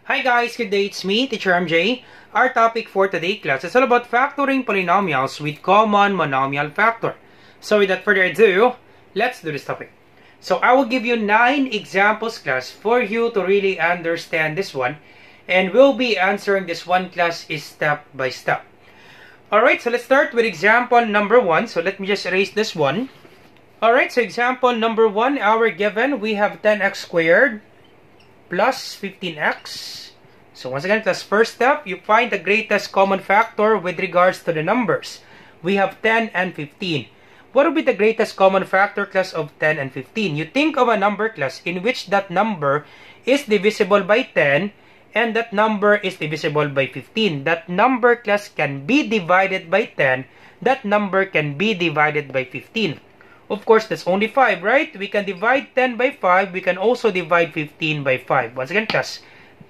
Hi guys, good day, it's me, Teacher MJ. Our topic for today class is all about factoring polynomials with common monomial factor. So without further ado, let's do this topic. So I will give you 9 examples class for you to really understand this one. And we'll be answering this one class is step by step. Alright, so let's start with example number 1. So let me just erase this one. Alright, so example number 1, our given, we have 10x squared plus 15x. So once again, class, first step, you find the greatest common factor with regards to the numbers. We have 10 and 15. What would be the greatest common factor, class, of 10 and 15? You think of a number, class, in which that number is divisible by 10 and that number is divisible by 15. That number, class, can be divided by 10. That number can be divided by 15. Of course, that's only 5, right? We can divide 10 by 5. We can also divide 15 by 5. Once again, class,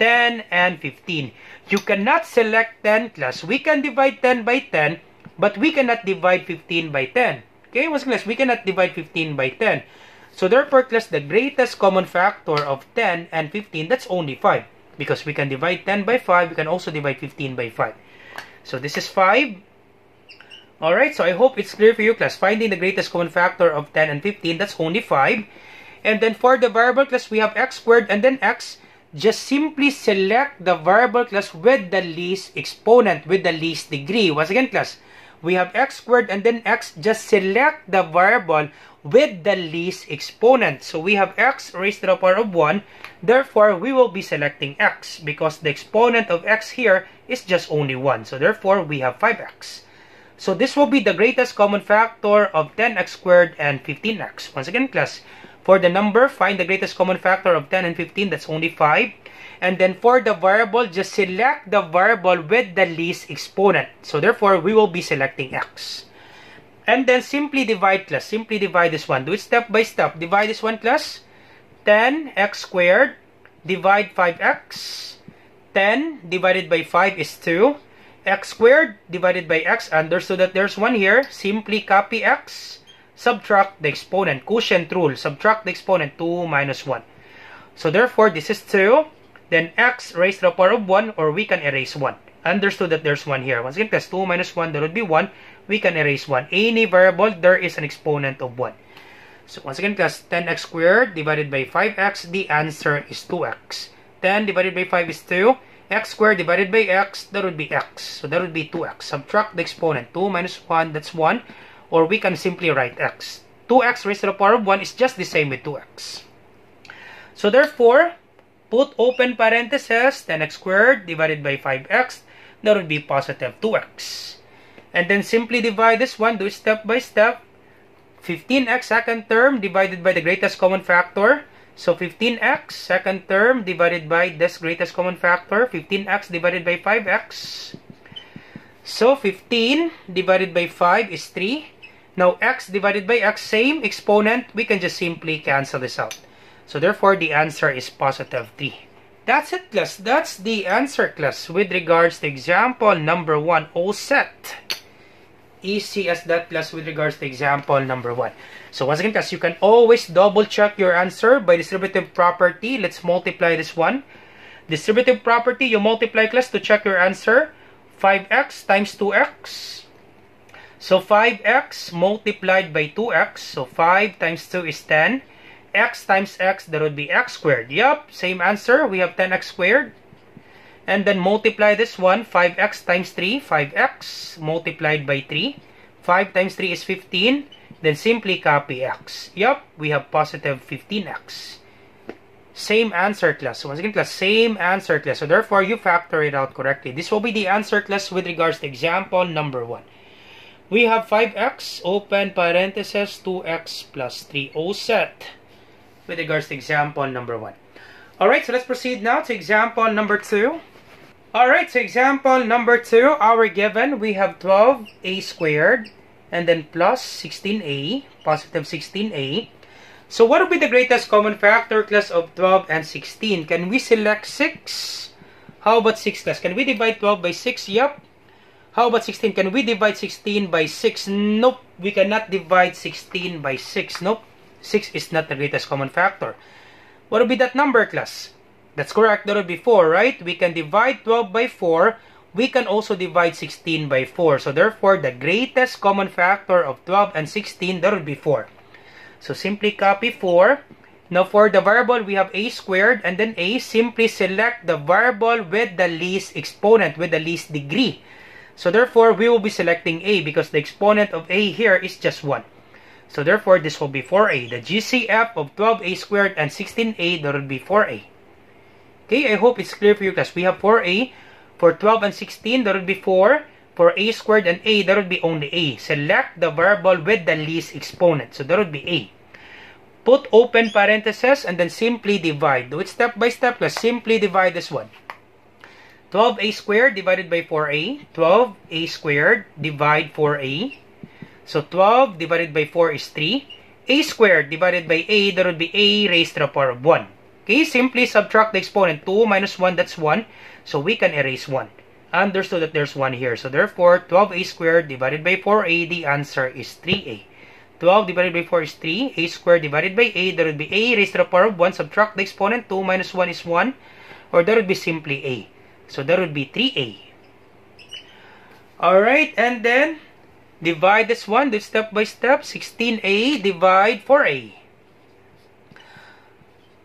10 and 15. You cannot select 10, class. We can divide 10 by 10, but we cannot divide 15 by 10. Okay, once again, class, we cannot divide 15 by 10. So therefore, class, the greatest common factor of 10 and 15, that's only 5. Because we can divide 10 by 5, we can also divide 15 by 5. So this is 5. Alright, so I hope it's clear for you, class. Finding the greatest common factor of 10 and 15, that's only 5. And then for the variable, class, we have x squared and then x. Just simply select the variable, class, with the least exponent, with the least degree. Once again, class, we have x squared and then x. Just select the variable with the least exponent. So we have x raised to the power of 1. Therefore, we will be selecting x because the exponent of x here is just only 1. So therefore, we have 5x. So this will be the greatest common factor of 10x squared and 15x. Once again, class, for the number, find the greatest common factor of 10 and 15. That's only 5. And then for the variable, just select the variable with the least exponent. So therefore, we will be selecting x. And then simply divide, class. Simply divide this one. Do it step by step. Divide this one, class. 10x squared. Divide 5x. 10 divided by 5 is 2. X squared divided by x. Understood that there's 1 here. Simply copy x. Subtract the exponent. Quotient rule. Subtract the exponent. 2 minus 1. So therefore, this is 2. Then x raised to the power of 1, or we can erase 1. Understood that there's 1 here. Once again, plus 2 minus 1, there would be 1. We can erase 1. Any variable, there is an exponent of 1. So once again, class, 10x squared divided by 5x. The answer is 2x. 10 divided by 5 is 2. X squared divided by x, that would be x. So that would be 2x. Subtract the exponent. 2 minus 1, that's 1. Or we can simply write x. 2x raised to the power of 1 is just the same with 2x. So therefore, put open parentheses, 10x squared divided by 5x. That would be positive 2x. And then simply divide this one. Do it step by step. 15x second term divided by the greatest common factor. So 15x second term divided by this greatest common factor. 15x divided by 5x. So 15 divided by 5 is 3. Now x divided by x, same exponent. We can just simply cancel this out. So therefore, the answer is positive 3. That's it, class. That's the answer, class, with regards to example number 1. All set. Easy as that, class, with regards to example number 1. So once again, class, you can always double check your answer by distributive property. Let's multiply this one. Distributive property, you multiply, class, to check your answer. 5x times 2x. So 5x multiplied by 2x. So 5 times 2 is 10. X times x, that would be x squared. Yup, same answer. We have 10x squared. And then multiply this one. 5x times 3. 5x multiplied by 3. 5 times 3 is 15. Then simply copy x. Yup, we have positive 15x. Same answer, class. So once again, class, same answer, class. So therefore, you factor it out correctly. This will be the answer, class, with regards to example number 1. We have 5x, open parentheses, 2x plus 3. All set with regards to example number 1. Alright, so let's proceed now to example number 2. Alright, so example number 2, our given, we have 12a squared and then plus 16a, positive 16a. So what would be the greatest common factor, class, of 12 and 16? Can we select 6? How about 6, class? Can we divide 12 by 6? Yup. How about 16? Can we divide 16 by 6? Nope. We cannot divide 16 by 6. Nope. 6 is not the greatest common factor. What would be that number, class? That's correct. That would be 4, right? We can divide 12 by 4. We can also divide 16 by 4. So therefore, the greatest common factor of 12 and 16, that would be 4. So simply copy 4. Now for the variable, we have a squared and then a. Simply select the variable with the least exponent, with the least degree. So therefore, we will be selecting a because the exponent of a here is just 1. So therefore, this will be 4a. The GCF of 12a squared and 16a, that would be 4a. Okay, I hope it's clear for you class. We have 4a. For 12 and 16, that would be 4. For a squared and a, that would be only a. Select the variable with the least exponent. So that would be a. Put open parentheses and then simply divide. Do it step by step. Let's simply divide this one. 12a squared divided by 4a. 12a squared divide 4a. So 12 divided by 4 is 3. A squared divided by a, that would be a raised to the power of 1. Okay, simply subtract the exponent. 2 minus 1, that's 1. So we can erase 1. Understood that there's 1 here. So therefore, 12a squared divided by 4a, the answer is 3a. 12 divided by 4 is 3. A squared divided by a, that would be a raised to the power of 1. Subtract the exponent. 2 minus 1 is 1. Or that would be simply a. So that would be 3a. Alright, and then divide this one. Do it step by step. 16a divide 4a.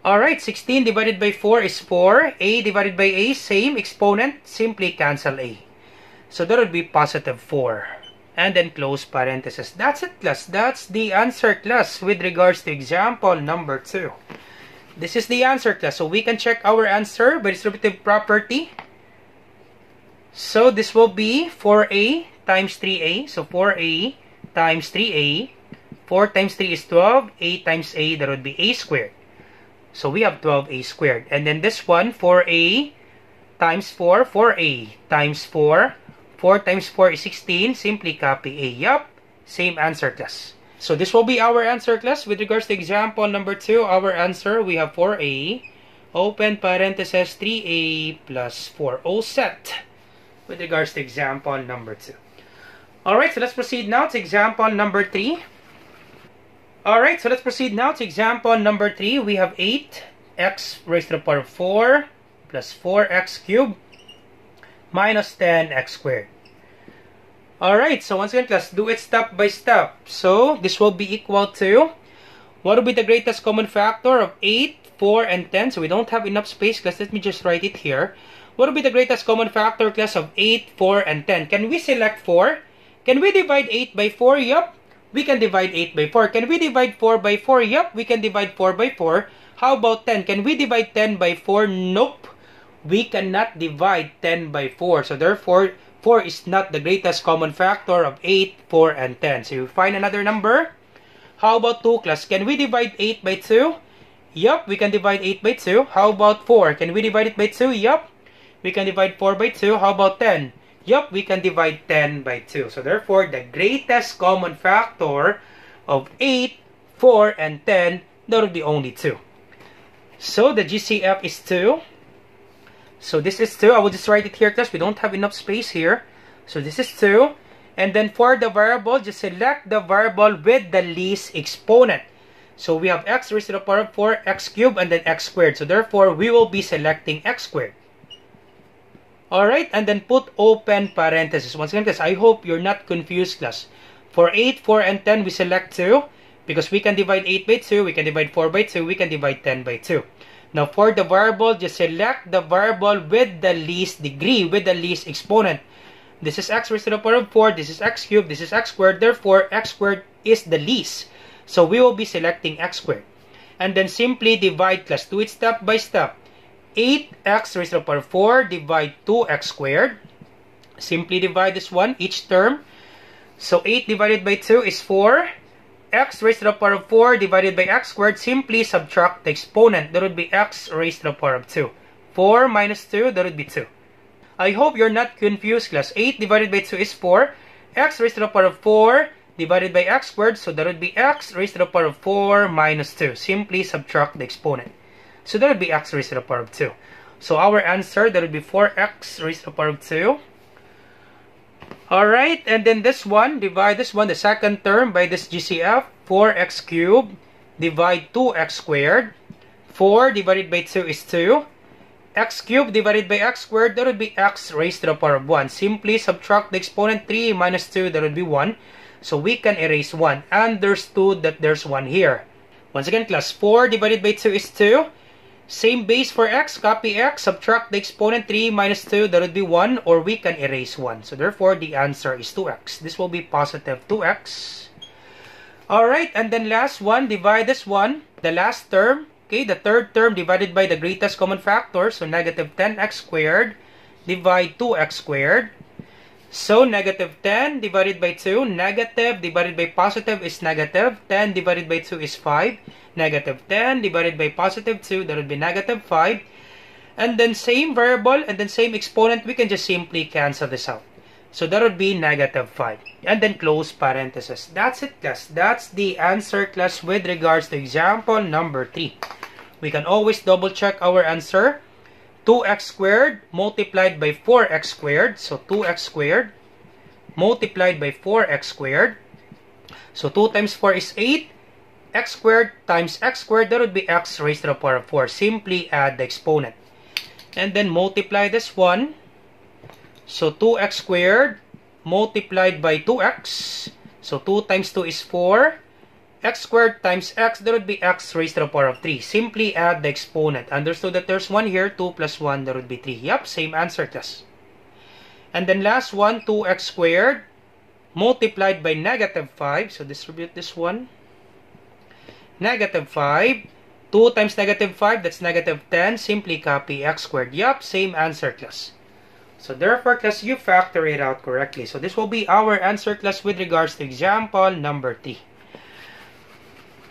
Alright, 16 divided by 4 is 4. A divided by a, same exponent. Simply cancel a. So that would be positive 4. And then close parenthesis. That's it, class. That's the answer, class, with regards to example number 2. This is the answer, class. So we can check our answer by distributive property. So this will be 4a times 3a. So 4a times 3a. 4 times 3 is 12. A times a, that would be a squared. So we have 12a squared. And then this one, 4a times 4, 4a times 4. 4 times 4 is 16. Simply copy a. Yup, same answer, class. So this will be our answer, class. With regards to example number 2, our answer, we have 4a, open parenthesis, 3a plus 4. All set with regards to example number 2. Alright, so let's proceed now to example number 3. Alright, so let's proceed now to example number 3. We have 8x raised to the power of 4 plus 4x cubed minus 10x squared. Alright, so once again, class, do it step by step. So this will be equal to, what will be the greatest common factor of 8, 4, and 10? So we don't have enough space, class. Let me just write it here. What will be the greatest common factor, class, of 8, 4, and 10? Can we select 4? Can we divide 8 by 4? Yup. We can divide 8 by 4. Can we divide 4 by 4? Yup. We can divide 4 by 4. How about 10? Can we divide 10 by 4? Nope. We cannot divide 10 by 4. So therefore, 4 is not the greatest common factor of 8, 4, and 10. So you find another number. How about 2, class? Can we divide 8 by 2? Yup. We can divide 8 by 2. How about 4? Can we divide it by 2? Yup. We can divide 4 by 2. How about 10? Yup, we can divide 10 by 2. So therefore, the greatest common factor of 8, 4, and 10, that would be only 2. So the GCF is 2. So this is 2. I will just write it here, class. We don't have enough space here. So this is 2. And then for the variable, just select the variable with the least exponent. So we have x raised to the power of 4, x cubed, and then x squared. So therefore, we will be selecting x squared. Alright, and then put open parenthesis. Once again, class, I hope you're not confused, class. For 8, 4, and 10, we select 2. Because we can divide 8 by 2, we can divide 4 by 2, we can divide 10 by 2. Now, for the variable, just select the variable with the least degree, with the least exponent. This is x raised to the power of 4, this is x cubed, this is x squared. Therefore, x squared is the least. So, we will be selecting x squared. And then simply divide, class. Do it step by step. 8x raised to the power of 4 divide 2x squared. Simply divide this one, each term. So 8 divided by 2 is 4. X raised to the power of 4 divided by x squared. Simply subtract the exponent. That would be x raised to the power of 2. 4 minus 2, that would be 2. I hope you're not confused, class. 8 divided by 2 is 4. X raised to the power of 4 divided by x squared. So that would be x raised to the power of 4 minus 2. Simply subtract the exponent. So that would be x raised to the power of 2. So our answer, that would be 4x raised to the power of 2. Alright, and then this one, divide this one, the second term, by this GCF. 4x cubed, divide 2x squared. 4 divided by 2 is 2. x cubed divided by x squared, that would be x raised to the power of 1. Simply subtract the exponent 3 minus 2, that would be 1. So we can erase 1. Understood that there's 1 here. Once again, class, 4 divided by 2 is 2. Same base for x, copy x, subtract the exponent 3 minus 2, that would be 1, or we can erase 1. So therefore, the answer is 2x. This will be positive 2x. Alright, and then last one, divide this one, the last term, okay, the third term divided by the greatest common factor, so negative 10x squared, divide 2x squared. So negative 10 divided by 2, negative divided by positive is negative, 10 divided by 2 is 5, negative 10 divided by positive 2, that would be negative 5. And then same variable and then same exponent, we can just simply cancel this out. So that would be negative 5. And then close parenthesis. That's it, class. That's the answer, class, with regards to example number 3. We can always double check our answer. 2x squared multiplied by 4x squared. So 2x squared multiplied by 4x squared. So 2 times 4 is 8. X squared times x squared, that would be x raised to the power of 4. Simply add the exponent. And then multiply this one. So 2x squared multiplied by 2x. So 2 times 2 is 4. X squared times x, that would be x raised to the power of 3. Simply add the exponent. Understood that there's 1 here. 2 plus 1, that would be 3. Yep, same answer, class. And then last one, 2x squared multiplied by negative 5. So distribute this one. Negative 5. 2 times negative 5, that's negative 10. Simply copy x squared. Yup, same answer, class. So therefore, class, you factor it out correctly. So this will be our answer, class, with regards to example number 3.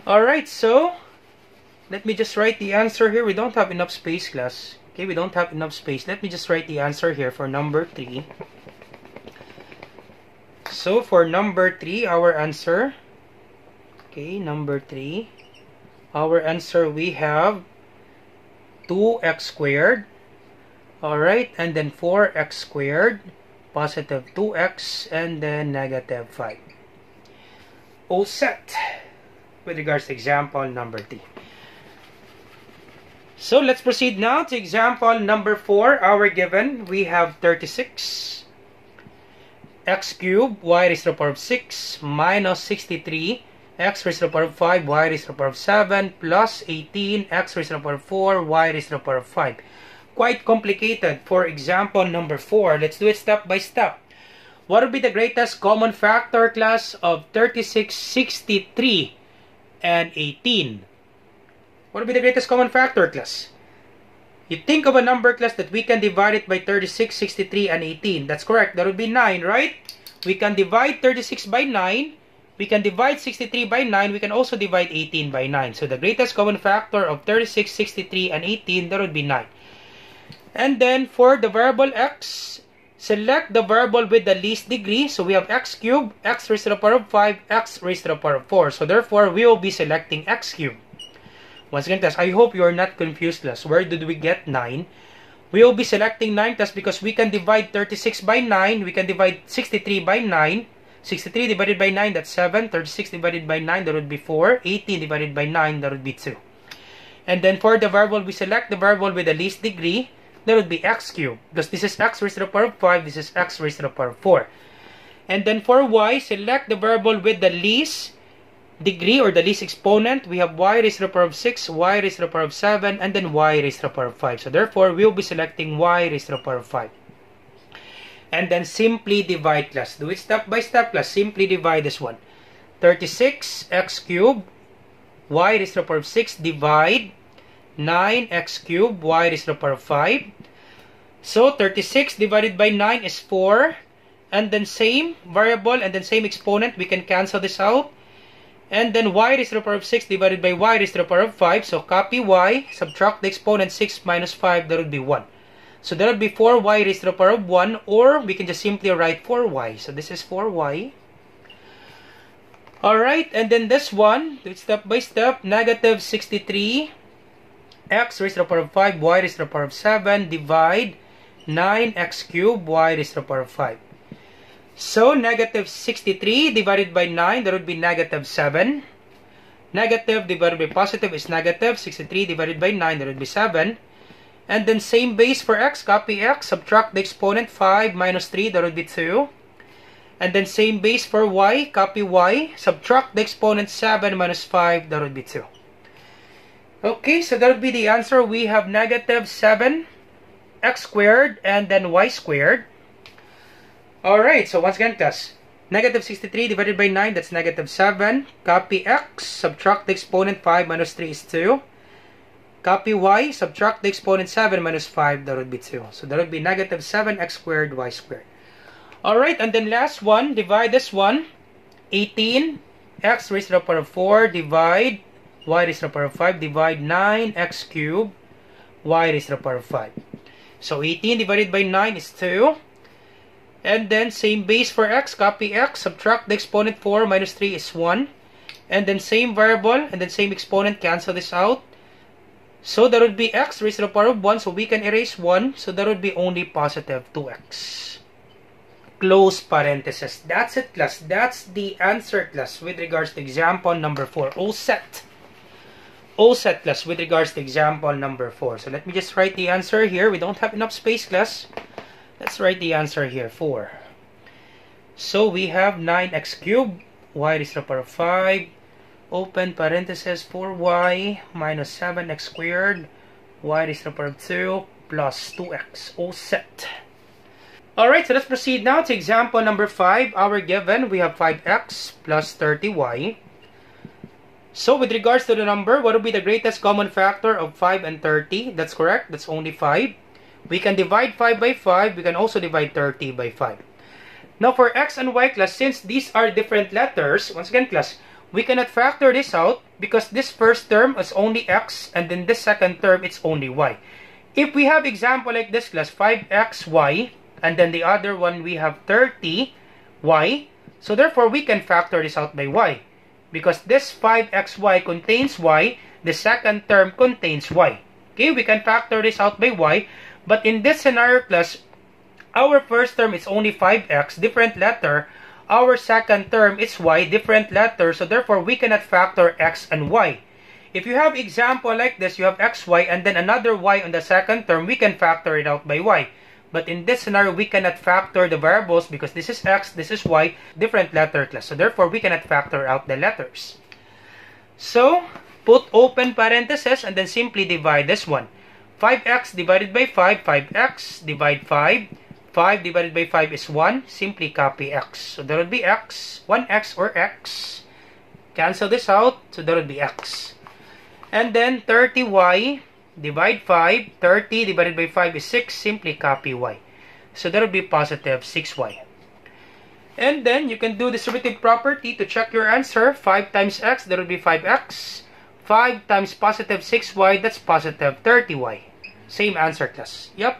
Alright, so let me just write the answer here. We don't have enough space, class. Okay, we don't have enough space. Let me just write the answer here for number 3. So for number 3, our answer. Okay, number 3. Our answer, we have 2x squared. Alright, and then 4x squared, positive 2x, and then negative 5. All set with regards to example number 3. So let's proceed now to example number 4. Our given, we have 36 x cubed y raised to the power of 6 minus 63 x raised to the power of 5 y raised to the power of 7 plus 18 x raised to the power of 4 y raised to the power of 5. Quite complicated for example number 4. Let's do it step by step. What would be the greatest common factor, class, of 36, 63, and 18? What would be the greatest common factor, class? You think of a number, class, that we can divide it by 36, 63, and 18. That's correct. That would be 9, right? We can divide 36 by 9. We can divide 63 by 9. We can also divide 18 by 9. So the greatest common factor of 36, 63, and 18, that would be 9. And then for the variable x, select the variable with the least degree. So we have x cubed, x raised to the power of 5, x raised to the power of 4. So therefore, we will be selecting x cubed. Once again, class, I hope you are not confused, class. Where did we get 9? We will be selecting 9, class, because we can divide 36 by 9. We can divide 63 by 9. 63 divided by 9, that's 7. 36 divided by 9, that would be 4. 18 divided by 9, that would be 2. And then for the variable, we select the variable with the least degree. That would be x cubed. Because this is x raised to the power of 5. This is x raised to the power of 4. And then for y, select the variable with the least degree or the least exponent. We have y raised to the power of 6, y raised to the power of 7, and then y raised to the power of 5. So therefore, we will be selecting y raised to the power of 5. And then simply divide, class. Do it step by step, class. Simply divide this one. 36 x cubed, y raised to the power of 6, divide 9x cubed, y raised to the power of 5. So 36 divided by 9 is 4. And then same variable and then same exponent. We can cancel this out. And then y raised to the power of 6 divided by y raised to the power of 5. So copy y, subtract the exponent 6 minus 5, that would be 1. So that would be 4y raised to the power of 1, or we can just simply write 4y. So this is 4y. Alright, and then this one, do it step by step, negative 63 x raised to the power of 5, y raised to the power of 7, divide 9x cubed, y raised to the power of 5. So, negative 63 divided by 9, that would be negative 7. Negative divided by positive is negative. 63 divided by 9, that would be 7. And then same base for x, copy x, subtract the exponent 5 minus 3, that would be 2. And then same base for y, copy y, subtract the exponent 7 minus 5, that would be 2. Okay, so that would be the answer. We have negative 7 x squared and then y squared. Alright, so once again class, negative 63 divided by 9, that's negative 7. Copy x, subtract the exponent 5 minus 3 is 2. Copy y, subtract the exponent 7 minus 5, that would be 2. So that would be negative 7x squared, y squared. Alright, and then last one, divide this one. 18, x raised to the power of 4, divide y raised to the power of 5, divide 9x cubed, y raised to the power of 5. So 18 divided by 9 is 2. And then same base for x, copy x, subtract the exponent 4 minus 3 is 1. And then same variable, and then same exponent, cancel this out. So that would be x raised to the power of 1, so we can erase 1. So that would be only positive 2x. Close parenthesis. That's it, class. That's the answer, class, with regards to example number 4. All set. All set, class, with regards to example number 4. So let me just write the answer here. We don't have enough space, class. Let's write the answer here, 4. So we have 9x cubed, y raised to the power of 5, open parenthesis, 4y minus 7x squared, y raised to the power of 2, plus 2x. All set. Alright, so let's proceed now to example number 5. Our given, we have 5x plus 30y. So with regards to the number, what will be the greatest common factor of 5 and 30? That's correct. That's only 5. We can divide 5 by 5. We can also divide 30 by 5. Now for x and y, class, since these are different letters, once again, class, we cannot factor this out because this first term is only x and then this second term it's only y. If we have example like this, class, 5xy, and then the other one we have 30y, so therefore we can factor this out by y. Because this 5xy contains y, the second term contains y. Okay, we can factor this out by y. But in this scenario, class, our first term is only 5x, different letter. Our second term is y, different letter. So therefore, we cannot factor x and y. If you have example like this, you have xy and then another y on the second term, we can factor it out by y. But in this scenario, we cannot factor the variables because this is x, this is y, different letter, class. So therefore, we cannot factor out the letters. So, put open parenthesis and then simply divide this one. 5x divided by 5, 5x, divide 5. 5 divided by 5 is 1. Simply copy x. So that would be x, 1x or x. Cancel this out, so that would be x. And then 30y, divide 5. 30 divided by 5 is 6. Simply copy y. So that would be positive 6y. And then you can do distributive property to check your answer. 5 times x, that would be 5x. 5 times positive 6y, that's positive 30y. Same answer, class. Yep.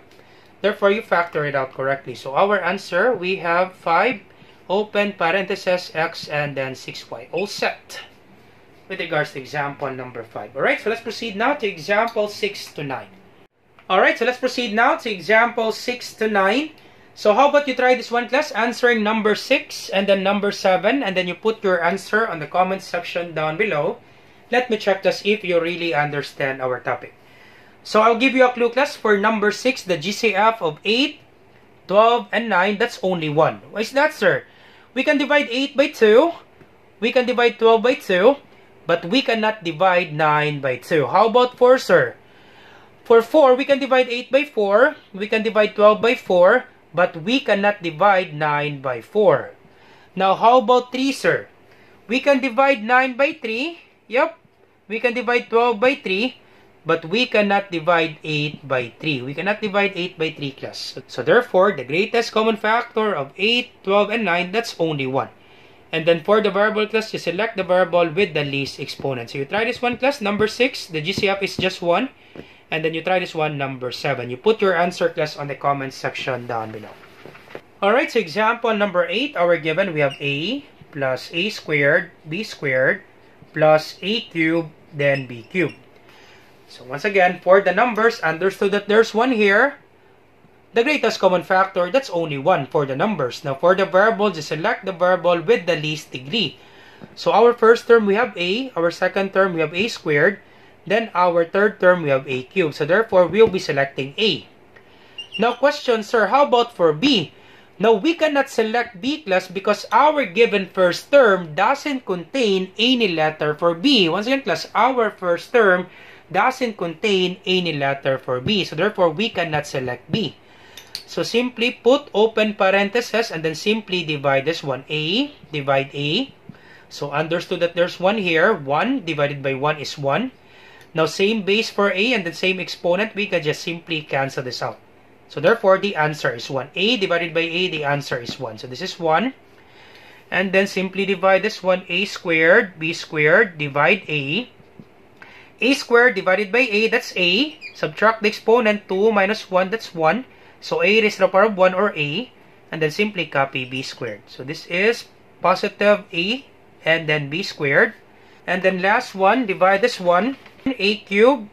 Therefore, you factor it out correctly. So our answer, we have 5, open parenthesis, x, and then 6y. All set with regards to example number 5. Alright, so let's proceed now to example 6 to 9. Alright, so let's proceed now to example 6 to 9. So how about you try this one, class, answering number 6 and then number 7, and then you put your answer on the comment section down below. Let me check this if you really understand our topic. So I'll give you a clue, class. For number 6, the GCF of 8, 12, and 9, that's only 1. Why is that, sir? We can divide 8 by 2. We can divide 12 by 2. But we cannot divide 9 by 2. How about 4, sir? For 4, we can divide 8 by 4. We can divide 12 by 4. But we cannot divide 9 by 4. Now, how about 3, sir? We can divide 9 by 3. Yep. We can divide 12 by 3. But we cannot divide 8 by 3. We cannot divide 8 by 3, class. So therefore, the greatest common factor of 8, 12, and 9, that's only 1. And then for the variable, class, you select the variable with the least exponent. So you try this one, class, number 6. The GCF is just 1. And then you try this one, number 7. You put your answer, class, on the comment section down below. Alright, so example number 8, our given, we have a plus a squared, b squared, plus a cubed, then b cubed. So once again, for the numbers, understood that there's 1 here. The greatest common factor, that's only 1 for the numbers. Now for the variable, just select the variable with the least degree. So our first term, we have a. Our second term, we have a squared. Then our third term, we have a cubed. So therefore, we'll be selecting A. Now question, sir, how about for B? Now, we cannot select B class because our given first term doesn't contain any letter for B. Once again, class, our first term doesn't contain any letter for B. So therefore, we cannot select B. So simply put open parentheses and then simply divide this one. A, divide A. So understood that there's 1 here. 1 divided by 1 is 1. Now same base for A and the same exponent, we can just simply cancel this out. So therefore, the answer is 1. A divided by A, the answer is 1. So this is 1. And then simply divide this one. A squared, B squared, divide A. A squared divided by A, that's A. Subtract the exponent, 2 minus 1, that's 1. So A raised to the power of 1 or A. And then simply copy B squared. So this is positive A and then B squared. And then last one, divide this one. A cubed,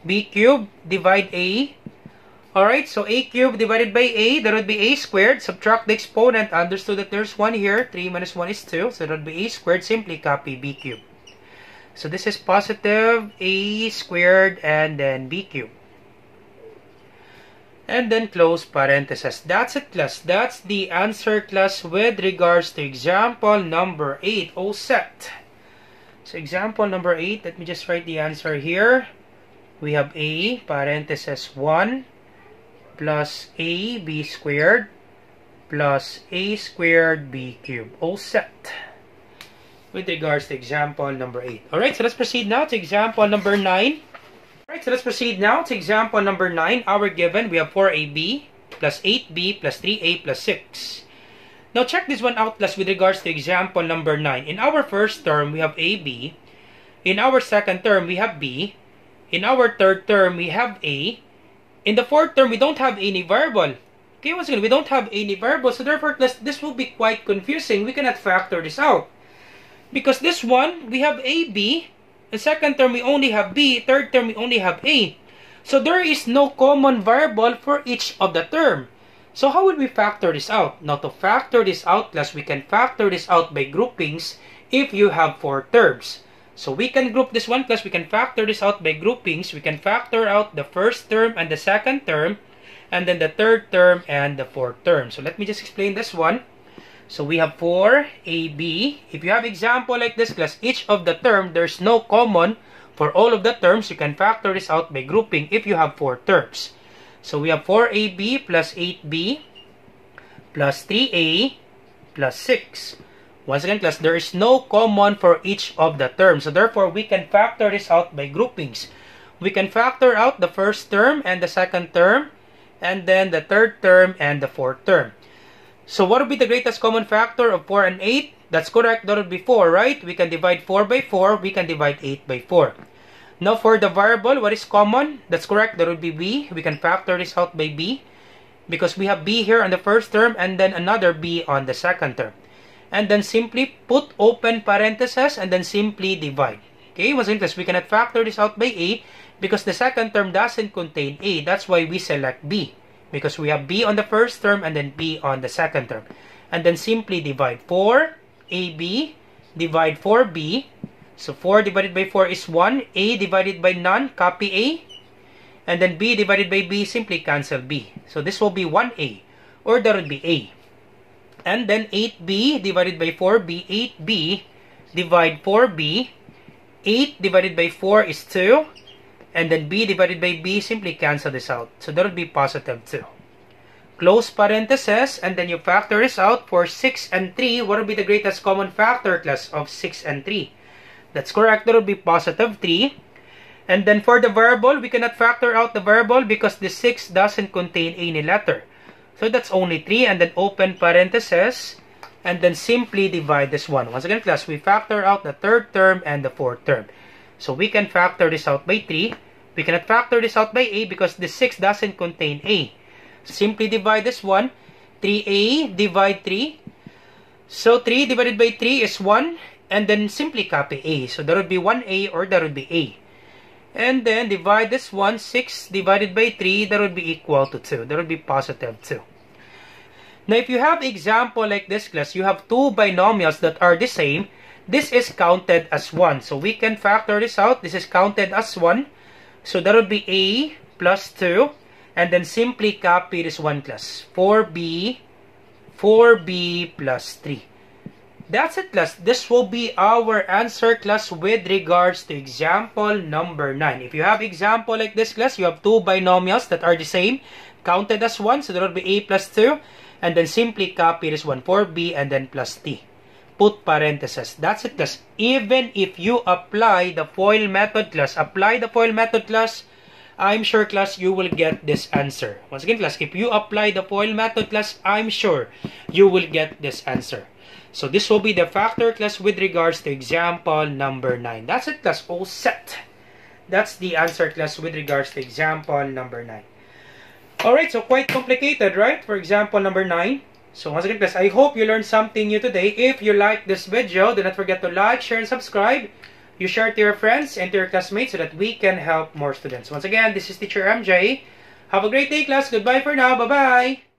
B cubed, divide A. Alright, so A cubed divided by A, that would be A squared. Subtract the exponent. Understood that there's 1 here. 3 minus 1 is 2. So that would be A squared. Simply copy B cubed. So this is positive A squared and then B cubed. And then close parentheses. That's it, class. That's the answer, class, with regards to example number 8. All set. So example number 8, let me just write the answer here. We have A parentheses 1 plus A B squared plus A squared B cubed. All set with regards to example number 8. Alright, so let's proceed now to example number 9. Alright, so let's proceed now to example number 9. Our given, we have 4AB plus 8B plus 3A plus 6. Now check this one out, class, with regards to example number 9. In our first term, we have AB. In our second term, we have B. In our third term, we have A. In the fourth term, we don't have any variable. Okay, once again, we don't have any variable. So therefore, class, this will be quite confusing. We cannot factor this out. Because this one, we have AB. In second term, we only have B. Third term, we only have A. So there is no common variable for each of the term. So how would we factor this out? Now to factor this out, class, we can factor this out by groupings if you have 4 terms. So we can group this one, class. We can factor this out by groupings. We can factor out the first term and the second term, and then the third term and the fourth term. So let me just explain this one. So we have 4AB. If you have example like this, class, each of the term, there's no common for all of the terms. You can factor this out by grouping if you have 4 terms. So we have 4AB plus 8B plus 3A plus 6. Once again, class, there is no common for each of the terms. So therefore, we can factor this out by groupings. We can factor out the first term and the second term, and then the third term and the fourth term. So what would be the greatest common factor of 4 and 8? That's correct. That would be 4, right? We can divide 4 by 4. We can divide 8 by 4. Now for the variable, what is common? That's correct. That would be B. We can factor this out by B because we have B here on the first term and then another B on the second term. And then simply put open parentheses and then simply divide. Okay, once again, we cannot factor this out by A because the second term doesn't contain A. That's why we select B because we have B on the first term and then B on the second term. And then simply divide 4AB, divide 4B. So 4 divided by 4 is 1. A divided by none, copy A. And then B divided by B, simply cancel B. So this will be 1A, or that would be A. And then 8B divided by 4B, 8B divide 4B. 8 divided by 4 is 2. And then B divided by B, simply cancel this out. So that would be positive 2. Close parentheses, and then you factor this out for 6 and 3. What would be the greatest common factor, class, of 6 and 3? That's correct. That would be positive 3. And then for the variable, we cannot factor out the variable because the 6 doesn't contain any letter. So that's only 3. And then open parentheses. And then simply divide this one. Once again, class, we factor out the third term and the fourth term. So we can factor this out by 3. We cannot factor this out by A because the 6 doesn't contain A. Simply divide this one. 3A divide 3. So 3 divided by 3 is 1. And then simply copy A. So that would be 1A, or that would be A. And then divide this one. 6 divided by 3, that would be equal to 2. That would be positive 2. Now if you have example like this, class, you have two binomials that are the same. this is counted as 1. So we can factor this out. This is counted as 1. So that would be A plus 2. And then simply copy this 1 class. 4B plus 3. That's it, class. This will be our answer, class, with regards to example number 9. If you have example like this, class, you have two binomials that are the same, counted as 1, so that will be A plus 2, and then simply copy this one, 4B, and then plus T. Put parentheses. That's it, class. Even if you apply the FOIL method, class, I'm sure, class, you will get this answer. Once again, class, if you apply the FOIL method, class, I'm sure you will get this answer. So this will be the factor, class, with regards to example number 9. That's it, class. All set. That's the answer, class, with regards to example number 9. Alright, so quite complicated, right? For example number 9. So once again, class, I hope you learned something new today. If you like this video, do not forget to like, share, and subscribe. You share it to your friends and to your classmates so that we can help more students. Once again, this is Teacher MJ. Have a great day, class. Goodbye for now. Bye-bye.